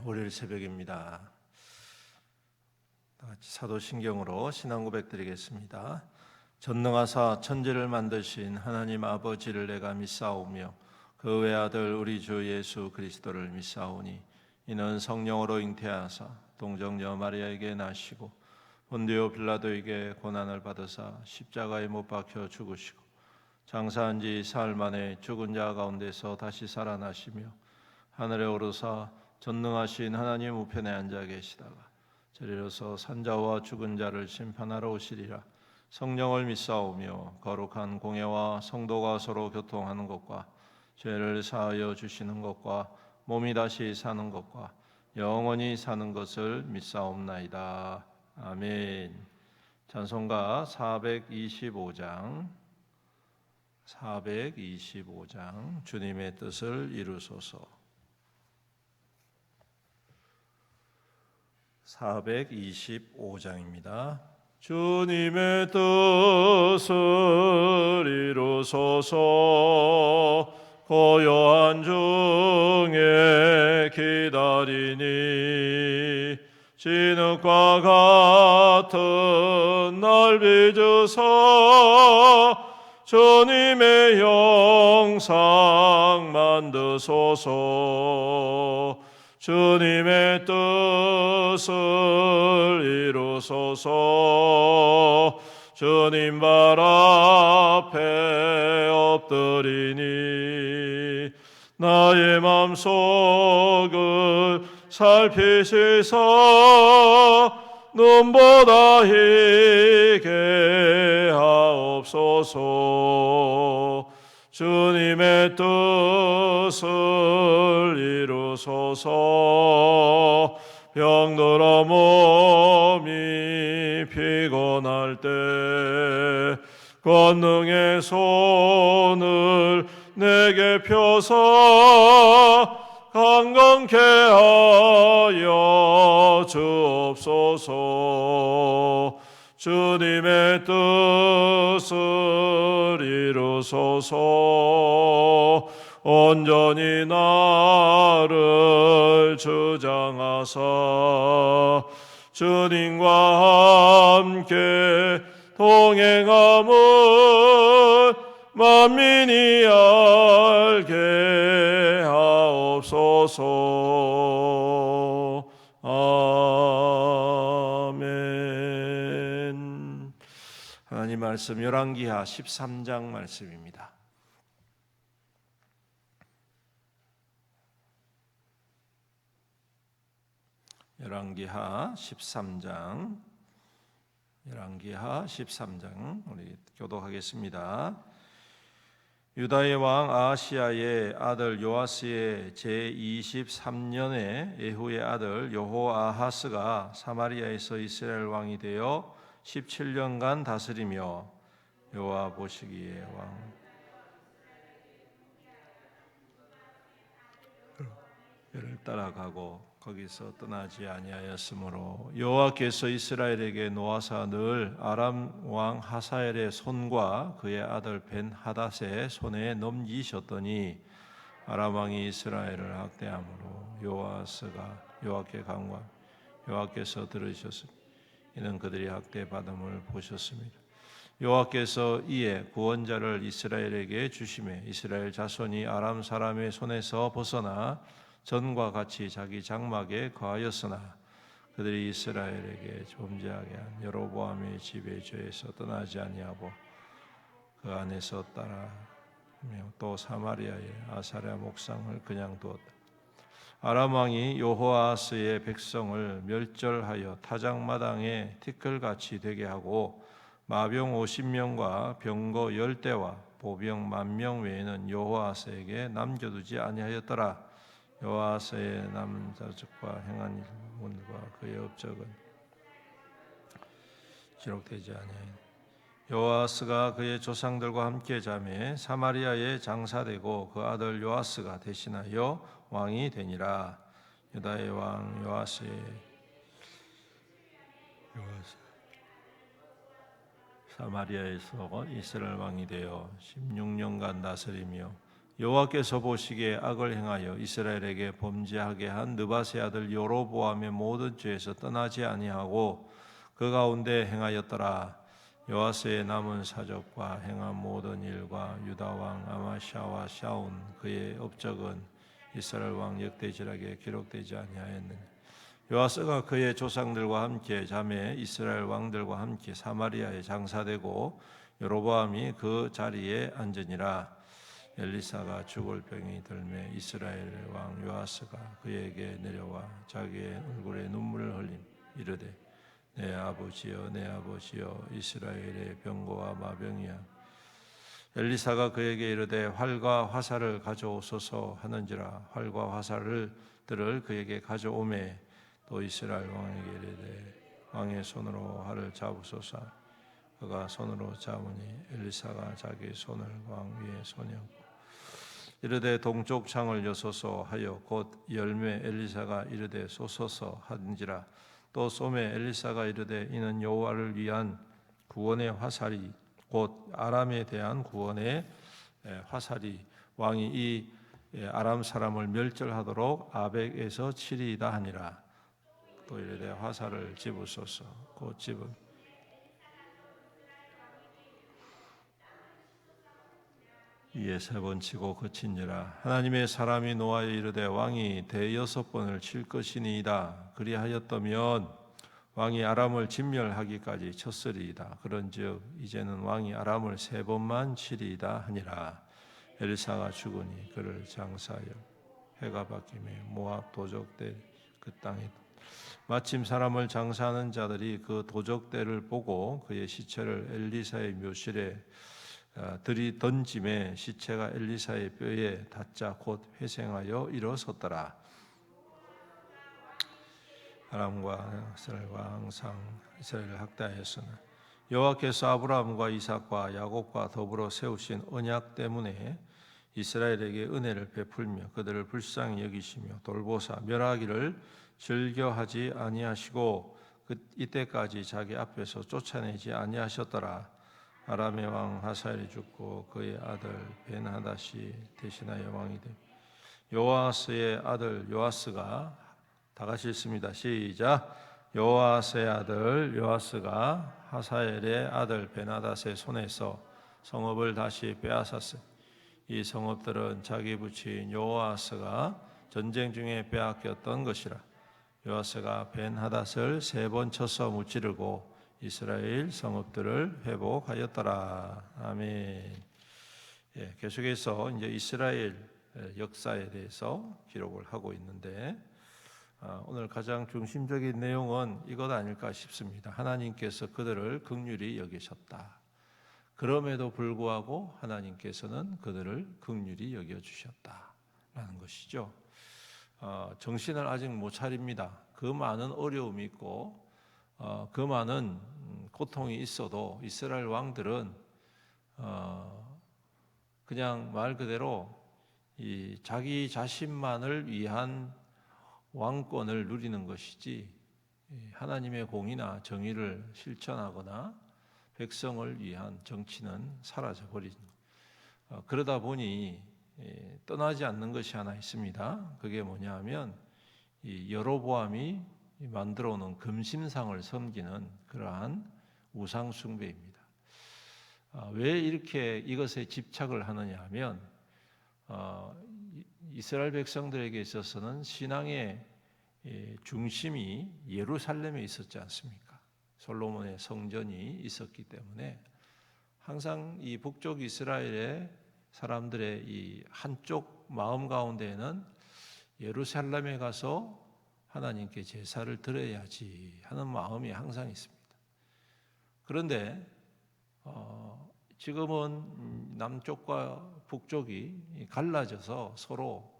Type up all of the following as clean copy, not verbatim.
월요일 새벽입니다. 다 같이 사도신경으로 신앙 고백 드리겠습니다. 전능하사 천지를 만드신 하나님 아버지를 내가 믿사오며 그 외아들 우리 주 예수 그리스도를 믿사오니 이는 성령으로 잉태하사 동정녀 마리아에게 나시고 본디오 빌라도에게 고난을 받으사 십자가에 못 박혀 죽으시고 장사한 지 사흘 만에 죽은 자 가운데서 다시 살아나시며 하늘에 오르사 전능하신 하나님 우편에 앉아 계시다가 저리로서 산자와 죽은 자를 심판하러 오시리라. 성령을 믿사오며 거룩한 공예와 성도가 서로 교통하는 것과 죄를 사하여 주시는 것과 몸이 다시 사는 것과 영원히 사는 것을 믿사옵나이다. 아멘. 찬송가 425장 주님의 뜻을 이루소서. 425장입니다. 주님의 뜻을 이루소서. 고요한 중에 기다리니 진흙과 같은 날 빚으사 주님의 영상 만드소서. 주님의 뜻을 이루소서. 주님 발 앞에 엎드리니 나의 맘속을 살피시사 눈보다 희게 하옵소서. 주님의 뜻을 이루소서. 병들어 몸이 피곤할 때 권능의 손을 내게 펴서 강건케 하여 주옵소서. 주님의 뜻을 이루소서. 온전히 나를 주장하사 주님과 함께 동행함을 만민이 알게 하옵소서. 아멘. 하나님 말씀 열왕기하 13장 말씀입니다. 열왕기하 13장 우리 교독하겠습니다. 유다의 왕 아하시야의 아들 요아스의 제23년에 예후의 아들 여호아하스가 사마리아에서 이스라엘 왕이 되어 17년간 다스리며 여호와 보시기에 왕을 따라가고 거기서 떠나지 아니하였으므로 여호와께서 이스라엘에게 노하사 늘 아람 왕 하사엘의 손과 그의 아들 벤 하닷의 손에 넘기셨더니 아람 왕이 이스라엘을 학대함으로 여호아스가 여호와께 간구하며 여호와께서 들으셨습니다. 이는 그들이 학대받음을 보셨습니다. 여호와께서 이에 구원자를 이스라엘에게 주시매 이스라엘 자손이 아람 사람의 손에서 벗어나 전과 같이 자기 장막에 거하였으나 그들이 이스라엘에게 범죄하게 한 여로보암의 집의 죄에서 떠나지 아니하고 그 안에서 따라하며 또 사마리아의 아사랴 목상을 그냥 두었다. 아람 왕이 여호아스의 백성을 멸절하여 타작마당에 티끌같이 되게 하고 마병 50명과 병거 10대와 보병 10,000명 외에는 여호아스에게 남겨두지 아니하였더라. 여호아스의 남자족과 행한 일과 그의 업적은 기록되지 아니하니 여호아스가 그의 조상들과 함께 잠에 사마리아에 장사되고 그 아들 요아스가 대신하여 왕이 되니라. 유다의 왕 요아스 사마리아에서 이스라엘 왕이 되어 16년간 다스리며 여호와께서 보시기에 악을 행하여 이스라엘에게 범죄하게 한 느밧의 아들 여로보암의 모든 죄에서 떠나지 아니하고 그 가운데 행하였더라. 요아스의 남은 사적과 행한 모든 일과 유다 왕 아마샤와 샤온 그의 업적은 이스라엘 왕 역대지락에 기록되지 아니하였느냐. 요아스가 그의 조상들과 함께 자매 이스라엘 왕들과 함께 사마리아에 장사되고 여로보암이 그 자리에 앉으니라. 엘리사가 죽을 병이 들매 이스라엘 왕 요아스가 그에게 내려와 자기의 얼굴에 눈물을 흘림 이르되 내 아버지여 내 아버지여 이스라엘의 병거와 마병이야. 엘리사가 그에게 이르되 활과 화살을 가져오소서 하는지라. 활과 화살을 그에게 가져오매 또 이스라엘 왕에게 이르되 왕의 손으로 활을 잡으소서. 그가 손으로 잡으니 엘리사가 자기 손을 왕 위에 손이었고 이르되 동쪽 창을 여소서 하여 곧 열매 엘리사가 이르되 쏘소서 하는지라. 또 쏘매 엘리사가 이르되 이는 여호와를 위한 구원의 화살이 곧 아람에 대한 구원의 화살이 왕이 이 아람 사람을 멸절하도록 아벡에서 치리이다 하니라. 또 이르되 화살을 집으소서. 곧 집은 이에 세 번 치고 그친지라. 하나님의 사람이 노하여 이르되 왕이 대여섯 번을 칠 것이니이다. 그리하였다면 왕이 아람을 진멸하기까지 쳤으리이다. 그런즉 이제는 왕이 아람을 세 번만 치리이다 하니라. 엘리사가 죽으니 그를 장사하여 해가 바뀌며 모압 도적대 그 땅에 마침 사람을 장사하는 자들이 그 도적대를 보고 그의 시체를 엘리사의 묘실에 들이던짐에 시체가 엘리사의 뼈에 닿자 곧 회생하여 일어섰더라. 아람과 이스라엘과 항상 이스라엘을 학대하였으나 여호와께서 아브라함과 이삭과 야곱과 더불어 세우신 언약 때문에 이스라엘에게 은혜를 베풀며 그들을 불쌍히 여기시며 돌보사 멸하기를 즐겨하지 아니하시고 이때까지 자기 앞에서 쫓아내지 아니하셨더라. 아람의 왕 하사엘이 죽고 그의 아들 벤하닷이 대신하여 왕이 되며 요아스의 아들 요아스가 다 같이 읽습니다. 시작. 요아스의 아들 요아스가 하사엘의 아들 벤하닷의 손에서 성읍을 다시 빼앗았으니 이 성읍들은 자기 부친 요아스가 전쟁 중에 빼앗겼던 것이라. 요아스가 벤하닷을 세 번 쳐서 무찌르고 이스라엘 성읍들을 회복하였더라. 아멘. 계속해서 이제 이스라엘 역사에 대해서 기록을 하고 있는데 오늘 가장 중심적인 내용은 이것 아닐까 싶습니다. 하나님께서 그들을 긍휼히 여기셨다. 그럼에도 불구하고 하나님께서는 그들을 긍휼히 여겨주셨다라는 것이죠. 정신을 아직 못 차립니다. 그 많은 어려움이 있고 그 많은 고통이 있어도 이스라엘 왕들은 그냥 말 그대로 이 자기 자신만을 위한 왕권을 누리는 것이지 하나님의 공의나 정의를 실천하거나 백성을 위한 정치는 사라져버린 그러다 보니 떠나지 않는 것이 하나 있습니다. 그게 뭐냐 하면 이 여로보암이 만들어 놓은 금심상을 섬기는 그러한 우상 숭배입니다. 왜 이렇게 이것에 집착을 하느냐 하면 이스라엘 백성들에게 있어서는 신앙의 중심이 예루살렘에 있었지 않습니까? 솔로몬의 성전이 있었기 때문에 항상 이 북쪽 이스라엘의 사람들의 이 한쪽 마음 가운데에는 예루살렘에 가서 하나님께 제사를 드려야지 하는 마음이 항상 있습니다. 그런데 지금은 남쪽과 북쪽이 갈라져서 서로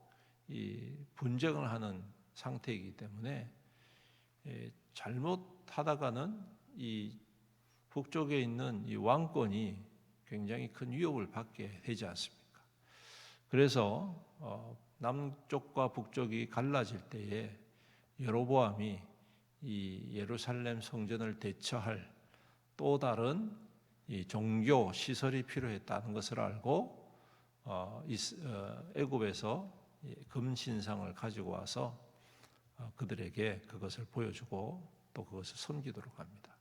이 분쟁을 하는 상태이기 때문에 잘못하다가는 이 북쪽에 있는 이 왕권이 굉장히 큰 위협을 받게 되지 않습니까? 그래서 남쪽과 북쪽이 갈라질 때에 여로보암이 이 예루살렘 성전을 대처할 또 다른 이 종교 시설이 필요했다는 것을 알고 애굽에서 금신상을 가지고 와서 그들에게 그것을 보여주고 또 그것을 섬기도록 합니다.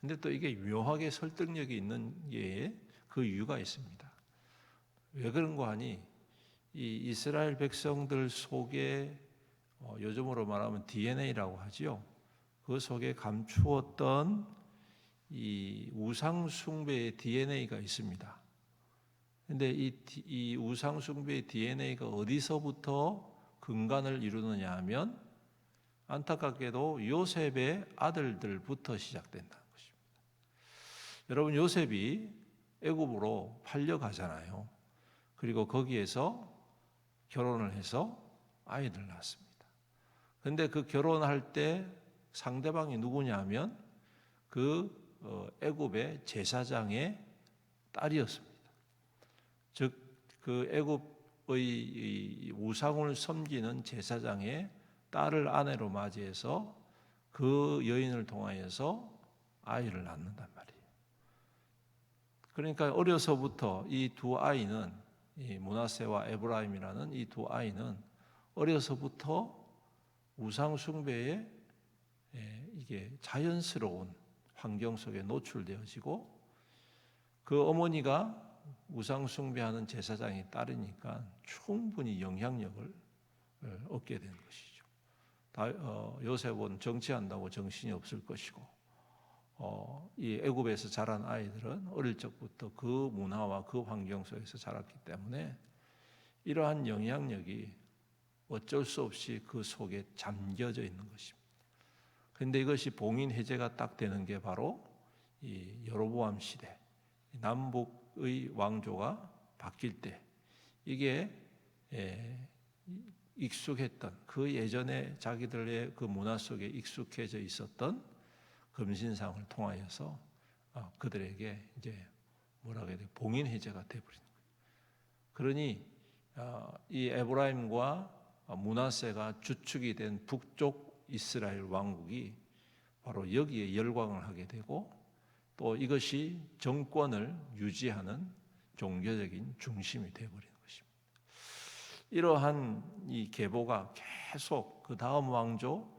근데 또 이게 묘하게 설득력이 있는 게 그 이유가 있습니다. 왜 그런가 하니 이 이스라엘 백성들 속에 요즘으로 말하면 DNA라고 하지요. 그 속에 감추었던 이 우상 숭배의 DNA가 있습니다. 근데 이 우상 숭배의 DNA가 어디서부터 근간을 이루느냐 하면 안타깝게도 요셉의 아들들부터 시작된다는 것입니다. 여러분, 요셉이 애굽으로 팔려가잖아요. 그리고 거기에서 결혼을 해서 아이를 낳습니다. 그런데 그 결혼할 때 상대방이 누구냐면 그 애굽의 제사장의 딸이었습니다. 즉 그 애굽의 우상을 섬기는 제사장의 딸을 아내로 맞이해서 그 여인을 통하여서 아이를 낳는단 말이에요. 그러니까 어려서부터 이 두 아이는, 이 므낫세와 에브라임이라는 이 두 아이는 어려서부터 우상 숭배에 이게 자연스러운 환경 속에 노출되어지고, 그 어머니가 우상 숭배하는 제사장이 딸이니까 충분히 영향력을 얻게 된 것이죠. 요셉은 정치한다고 정신이 없을 것이고, 이 애굽에서 자란 아이들은 어릴 적부터 그 문화와 그 환경 속에서 자랐기 때문에 이러한 영향력이 어쩔 수 없이 그 속에 잠겨져 있는 것입니다. 그런데 이것이 봉인 해제가 딱 되는 게 바로 이 여로보암 시대, 남북의 왕조가 바뀔 때, 이게 익숙했던 그 예전에 자기들의 그 문화 속에 익숙해져 있었던 금신상을 통하여서 그들에게 이제 뭐라고 해야 돼? 봉인 해제가 되어버린 거예요. 그러니 이 에브라임과 므낫세가 주축이 된 북쪽 이스라엘 왕국이 바로 여기에 열광을 하게 되고, 또 이것이 정권을 유지하는 종교적인 중심이 되어버리는 것입니다. 이러한 이 계보가 계속 그 다음 왕조,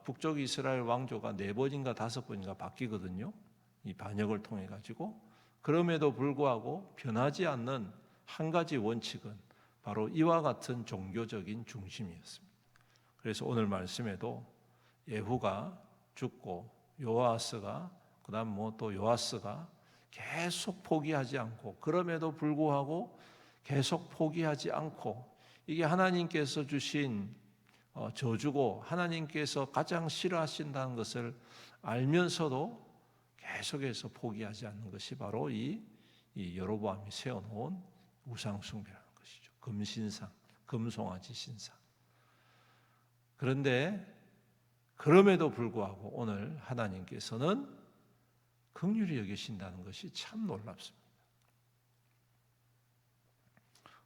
북쪽 이스라엘 왕조가 4번인가 5번인가 바뀌거든요. 이 반역을 통해 가지고. 그럼에도 불구하고 변하지 않는 한 가지 원칙은 바로 이와 같은 종교적인 중심이었습니다. 그래서 오늘 말씀에도 예후가 죽고 요아스가, 그다음 또 요아스가 계속 포기하지 않고, 그럼에도 불구하고 계속 포기하지 않고, 이게 하나님께서 주신 저주고 하나님께서 가장 싫어하신다는 것을 알면서도 계속해서 포기하지 않는 것이 바로 이 여로보암이 세워놓은 우상숭배라는 것이죠. 금신상, 금송아지 신상. 그런데 그럼에도 불구하고 오늘 하나님께서는 긍휼히 여기신다는 것이 참 놀랍습니다.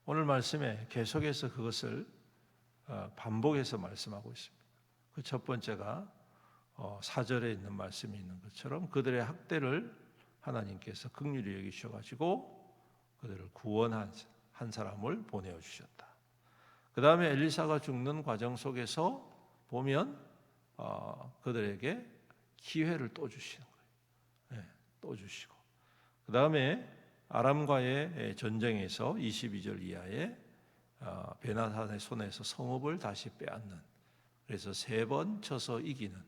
오늘 말씀에 계속해서 그것을 반복해서 말씀하고 있습니다. 그 첫 번째가 4절에 있는 말씀이 있는 것처럼 그들의 학대를 하나님께서 긍휼히 여기셔가지고 그들을 구원한 한 사람을 보내어 주셨다. 그 다음에 엘리사가 죽는 과정 속에서 보면 그들에게 기회를 또 주시는 거예요. 네, 또 주시고, 그 다음에 아람과의 전쟁에서 22절 이하에 베나단의 손에서 성읍을 다시 빼앗는, 그래서 3번 쳐서 이기는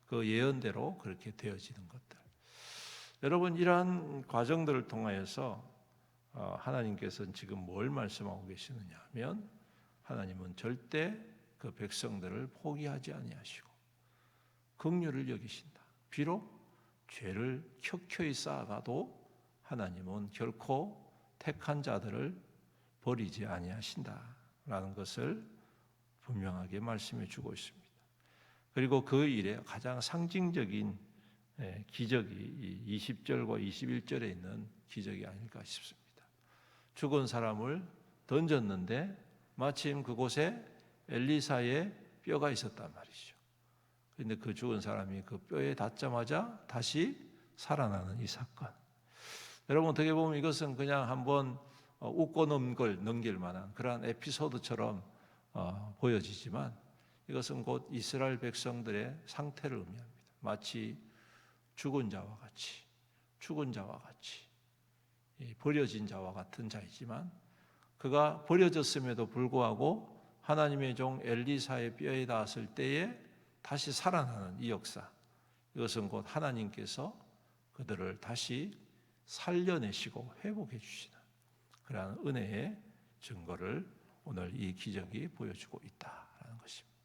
그 예언대로 그렇게 되어지는 것들. 여러분, 이러한 과정들을 통하여서 하나님께서는 지금 뭘 말씀하고 계시느냐 하면, 하나님은 절대 그 백성들을 포기하지 아니하시고 긍휼을 여기신다. 비록 죄를 켜켜이 쌓아가도 하나님은 결코 택한 자들을 버리지 아니하신다라는 것을 분명하게 말씀해 주고 있습니다. 그리고 그 일에 가장 상징적인 기적이 20절과 21절에 있는 기적이 아닐까 싶습니다. 죽은 사람을 던졌는데 마침 그곳에 엘리사의 뼈가 있었단 말이죠. 그런데 그 죽은 사람이 그 뼈에 닿자마자 다시 살아나는 이 사건. 여러분, 어떻게 보면 이것은 그냥 한번 웃고 넘길 만한 그러한 에피소드처럼 보여지지만 이것은 곧 이스라엘 백성들의 상태를 의미합니다. 마치 죽은 자와 같이 버려진 자와 같은 자이지만 그가 버려졌음에도 불구하고 하나님의 종 엘리사의 뼈에 닿았을 때에 다시 살아나는 이 역사, 이것은 곧 하나님께서 그들을 다시 살려내시고 회복해 주시는 그러한 은혜의 증거를 오늘 이 기적이 보여주고 있다라는 것입니다.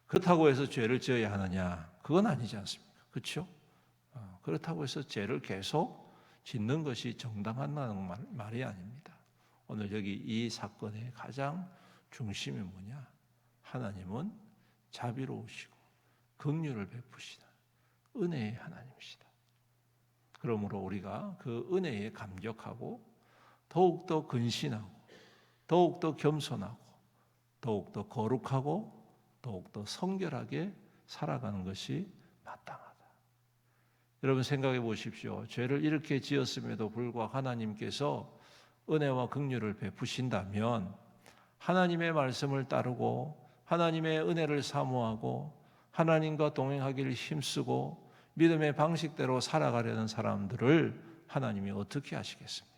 그렇다고 해서 죄를 지어야 하느냐? 그건 아니지 않습니까? 그렇죠? 그렇다고 해서 죄를 계속 짓는 것이 정당하다는 말이 아닙니다. 오늘 여기 이 사건의 가장 중심이 뭐냐? 하나님은 자비로우시고 긍휼을 베푸시는 은혜의 하나님이시다. 그러므로 우리가 그 은혜에 감격하고 더욱더 근신하고 더욱더 겸손하고 더욱더 거룩하고 더욱더 성결하게 살아가는 것이 마땅하다. 여러분 생각해 보십시오. 죄를 이렇게 지었음에도 불구하고 하나님께서 은혜와 긍휼을 베푸신다면 하나님의 말씀을 따르고 하나님의 은혜를 사모하고 하나님과 동행하기를 힘쓰고 믿음의 방식대로 살아가려는 사람들을 하나님이 어떻게 하시겠습니까?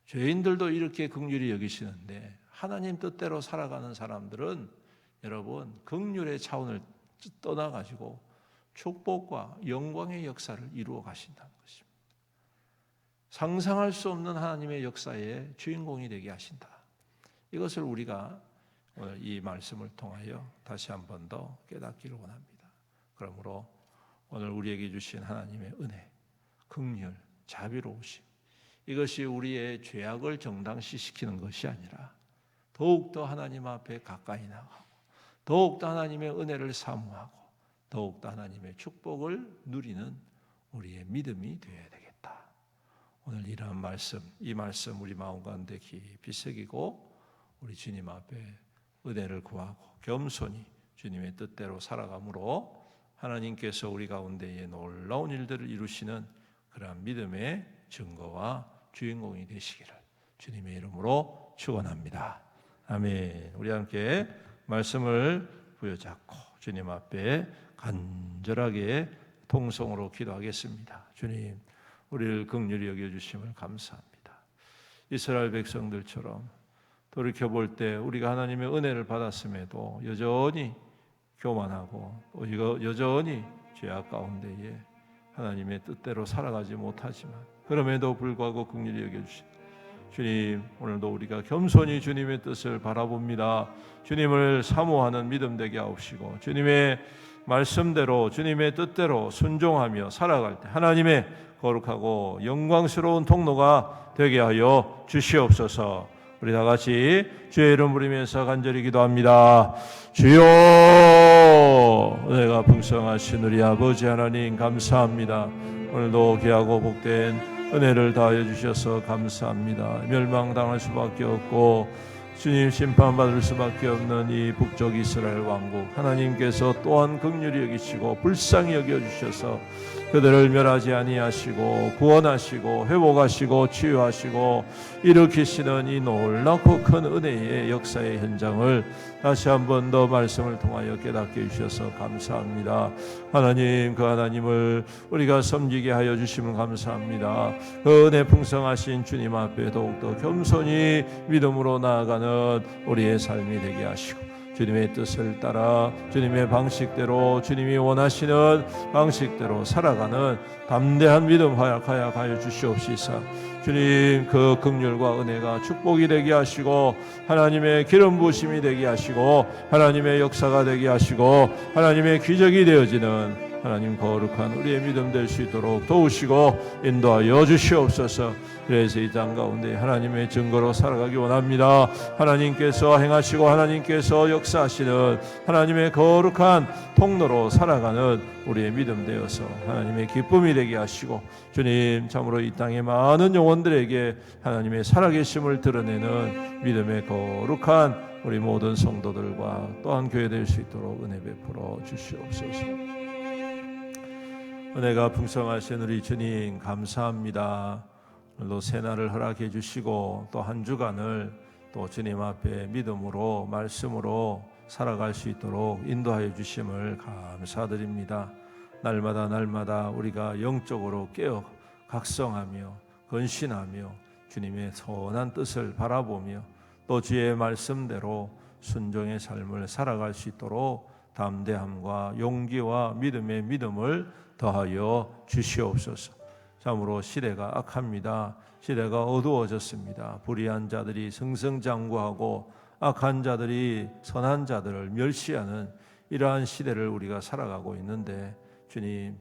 죄인들도 이렇게 긍휼히 여기시는데 하나님 뜻대로 살아가는 사람들은 여러분 긍휼의 차원을 떠나가지고 축복과 영광의 역사를 이루어 가신다는 것입니다. 상상할 수 없는 하나님의 역사의 주인공이 되게 하신다. 이것을 우리가 오늘 이 말씀을 통하여 다시 한 번 더 깨닫기를 원합니다. 그러므로 오늘 우리에게 주신 하나님의 은혜, 긍휼, 자비로우심, 이것이 우리의 죄악을 정당시시키는 것이 아니라 더욱더 하나님 앞에 가까이 나가고 더욱더 하나님의 은혜를 사모하고 더욱더 하나님의 축복을 누리는 우리의 믿음이 되어야 되겠다. 오늘 이러한 말씀, 이 말씀 우리 마음 가운데 깊이 새기고 우리 주님 앞에 은혜를 구하고 겸손히 주님의 뜻대로 살아감으로 하나님께서 우리 가운데에 놀라운 일들을 이루시는 그러한 믿음의 증거와 주인공이 되시기를 주님의 이름으로 축원합니다. 아멘. 우리 함께 말씀을 부여잡고 주님 앞에 간절하게 통성으로 기도하겠습니다. 주님, 우리를 긍휼히 여겨주심을 감사합니다. 이스라엘 백성들처럼 돌이켜볼 때 우리가 하나님의 은혜를 받았음에도 여전히 교만하고 여전히 죄악 가운데에 하나님의 뜻대로 살아가지 못하지만 그럼에도 불구하고 긍휼히 여겨주신 주님, 오늘도 우리가 겸손히 주님의 뜻을 바라봅니다. 주님을 사모하는 믿음 되게 하옵시고 주님의 말씀대로 주님의 뜻대로 순종하며 살아갈 때 하나님의 거룩하고 영광스러운 통로가 되게 하여 주시옵소서. 우리 다 같이 주의 이름 부르면서 간절히 기도합니다. 주여, 은혜가 풍성하신 우리 아버지 하나님 감사합니다. 오늘도 귀하고 복된 은혜를 다하여 주셔서 감사합니다. 멸망당할 수밖에 없고 주님 심판받을 수밖에 없는 이 북쪽 이스라엘 왕국, 하나님께서 또한 긍휼히 여기시고 불쌍히 여겨주셔서 그들을 멸하지 아니하시고 구원하시고 회복하시고 치유하시고 일으키시는 이 놀랍고 큰 은혜의 역사의 현장을 다시 한 번 더 말씀을 통하여 깨닫게 해주셔서 감사합니다. 하나님, 그 하나님을 우리가 섬기게 하여 주시면 감사합니다. 그 은혜 풍성하신 주님 앞에 더욱더 겸손히 믿음으로 나아가는 우리의 삶이 되게 하시고 주님의 뜻을 따라 주님의 방식대로 주님이 원하시는 방식대로 살아가는 담대한 믿음 하여 주시옵시사. 주님, 그 긍휼과 은혜가 축복이 되게 하시고 하나님의 기름 부으심이 되게 하시고 하나님의 역사가 되게 하시고 하나님의 기적이 되어지는 하나님 거룩한 우리의 믿음 될 수 있도록 도우시고 인도하여 주시옵소서. 그래서 이 땅 가운데 하나님의 증거로 살아가기 원합니다. 하나님께서 행하시고 하나님께서 역사하시는 하나님의 거룩한 통로로 살아가는 우리의 믿음 되어서 하나님의 기쁨이 되게 하시고 주님, 참으로 이 땅의 많은 영혼들에게 하나님의 살아계심을 드러내는 믿음의 거룩한 우리 모든 성도들과 또한 교회 될 수 있도록 은혜 베풀어 주시옵소서. 은혜가 풍성하신 우리 주님 감사합니다. 오늘도 새날을 허락해 주시고 또 한 주간을 또 주님 앞에 믿음으로 말씀으로 살아갈 수 있도록 인도하여 주심을 감사드립니다. 날마다 우리가 영적으로 깨어 각성하며 건신하며 주님의 선한 뜻을 바라보며 또 주의 말씀대로 순종의 삶을 살아갈 수 있도록 담대함과 용기와 믿음의 믿음을 더하여 주시옵소서. 참으로 시대가 악합니다. 시대가 어두워졌습니다. 불의한 자들이 승승장구하고 악한 자들이 선한 자들을 멸시하는 이러한 시대를 우리가 살아가고 있는데 주님,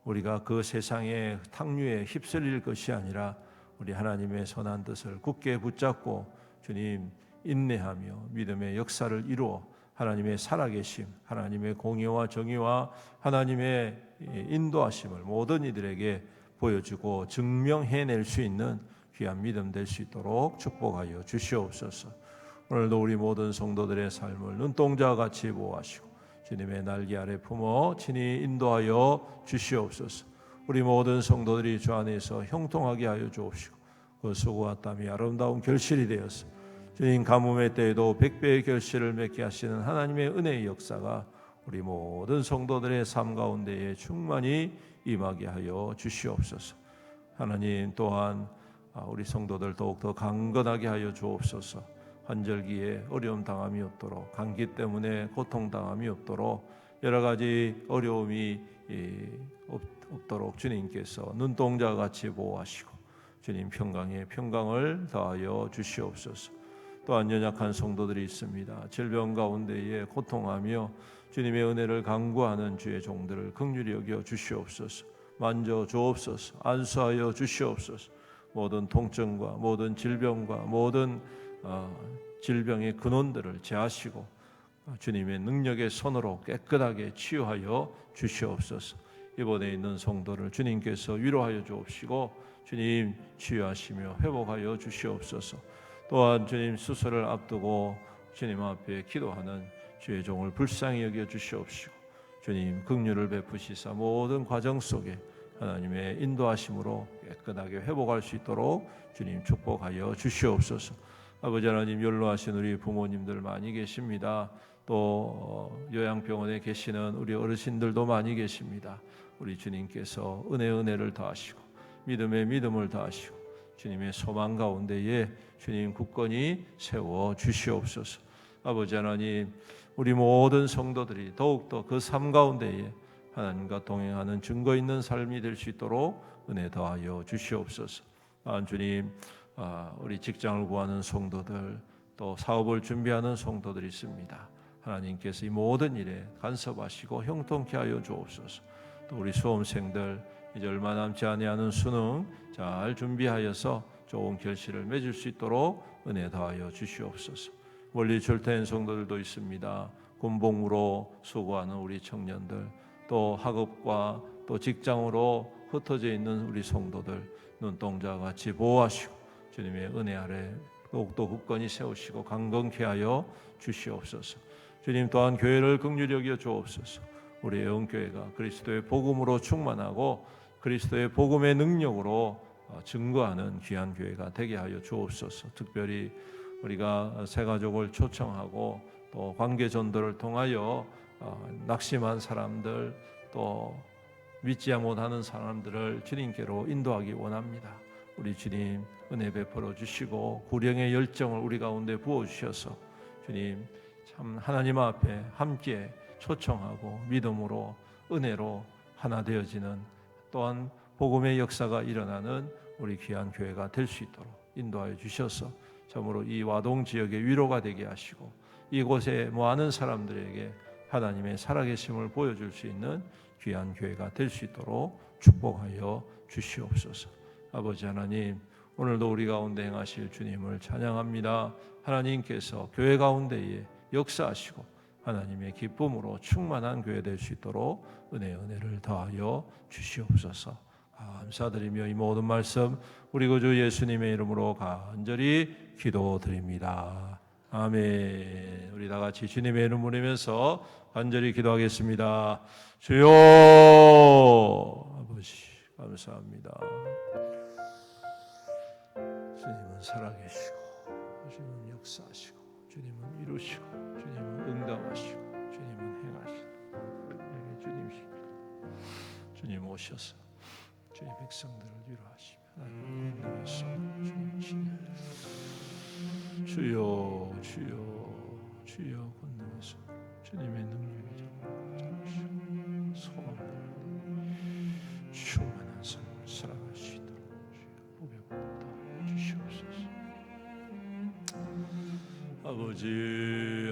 우리가 그 세상의 탕류에 휩쓸릴 것이 아니라 우리 하나님의 선한 뜻을 굳게 붙잡고 주님 인내하며 믿음의 역사를 이루어 하나님의 살아계심, 하나님의 공의와 정의와 하나님의 인도하심을 모든 이들에게 보여주고 증명해낼 수 있는 귀한 믿음 될 수 있도록 축복하여 주시옵소서. 오늘도 우리 모든 성도들의 삶을 눈동자와 같이 보호하시고 주님의 날개 아래 품어 친히 인도하여 주시옵소서. 우리 모든 성도들이 주 안에서 형통하게 하여 주옵시고 그 수고와 땀이 아름다운 결실이 되어서 주님 가뭄의 때에도 백배의 결실을 맺게 하시는 하나님의 은혜의 역사가 우리 모든 성도들의 삶 가운데에 충만히 임하게 하여 주시옵소서. 하나님 또한 우리 성도들 더욱더 강건하게 하여 주옵소서. 환절기에 어려움 당함이 없도록, 감기 때문에 고통 당함이 없도록, 여러 가지 어려움이 없도록 주님께서 눈동자와 같이 보호하시고 주님 평강에 평강을 더하여 주시옵소서. 또한 연약한 성도들이 있습니다. 질병 가운데에 고통하며 주님의 은혜를 간구하는 주의 종들을 긍휼히 여겨 주시옵소서. 만져 주옵소서. 안수하여 주시옵소서. 모든 통증과 모든 질병과 모든 질병의 근원들을 제하시고 주님의 능력의 손으로 깨끗하게 치유하여 주시옵소서. 이번에 있는 성도를 주님께서 위로하여 주옵시고 주님 치유하시며 회복하여 주시옵소서. 또한 주님 수술을 앞두고 주님 앞에 기도하는 주의 종을 불쌍히 여겨 주시옵시고 주님 긍휼을 베푸시사 모든 과정 속에 하나님의 인도하심으로 깨끗하게 회복할 수 있도록 주님 축복하여 주시옵소서. 아버지 하나님, 연로하신 우리 부모님들 많이 계십니다. 또 요양병원에 계시는 우리 어르신들도 많이 계십니다. 우리 주님께서 은혜를 더하시고 믿음의 믿음을 더하시고 주님의 소망 가운데에 주님 굳건히 세워 주시옵소서. 아버지 하나님, 우리 모든 성도들이 더욱더 그 삶 가운데에 하나님과 동행하는 증거 있는 삶이 될 수 있도록 은혜 더하여 주시옵소서. 주님, 우리 직장을 구하는 성도들, 또 사업을 준비하는 성도들이 있습니다. 하나님께서 이 모든 일에 간섭하시고 형통케 하여 주옵소서. 또 우리 수험생들 이제 얼마 남지 아니하는 수능 잘 준비하여서 좋은 결실을 맺을 수 있도록 은혜 더하여 주시옵소서. 멀리 출퇴한 성도들도 있습니다. 군복무로 수고하는 우리 청년들, 또 학업과 또 직장으로 흩어져 있는 우리 성도들 눈동자와 같이 보호하시고 주님의 은혜 아래 더욱더 굳건히 세우시고 강건케 하여 주시옵소서. 주님 또한 교회를 긍휼히 여겨 주옵소서. 우리 애원교회가 그리스도의 복음으로 충만하고 그리스도의 복음의 능력으로 증거하는 귀한 교회가 되게 하여 주옵소서. 특별히 우리가 새가족을 초청하고 또 관계 전도를 통하여 낙심한 사람들, 또 믿지 못하는 사람들을 주님께로 인도하기 원합니다. 우리 주님 은혜 베풀어 주시고 구령의 열정을 우리 가운데 부어 주셔서 주님 참 하나님 앞에 함께 초청하고 믿음으로 은혜로 하나 되어지는, 또한 복음의 역사가 일어나는 우리 귀한 교회가 될 수 있도록 인도하여 주셔서 참으로 이 와동 지역의 위로가 되게 하시고 이곳에 모아는 사람들에게 하나님의 살아계심을 보여줄 수 있는 귀한 교회가 될 수 있도록 축복하여 주시옵소서. 아버지 하나님, 오늘도 우리 가운데 행하실 주님을 찬양합니다. 하나님께서 교회 가운데에 역사하시고 하나님의 기쁨으로 충만한 교회 될 수 있도록 은혜를 더하여 주시옵소서. 감사드리며 이 모든 말씀 우리 구주 예수님의 이름으로 간절히 기도드립니다. 아멘. 우리 다 같이 주님의 이름 부르면서 간절히 기도하겠습니다. 주여, 아버지 감사합니다. 주님은 살아계시고 주님은 역사하시고 주님은 이루시고 주님은 응답하시고 주님은 행하시고 여기 주님이십니다. 주님 오셔서 주의 백성들을 위로하시며 하나님 건너에서 주님 친히 주여 주여 주여 건너에서 주님의 능력이 잡으시고 소망을 충만한 삶을 살아갈 수 있도록 주여 복을 받아 주시옵소서. 아버지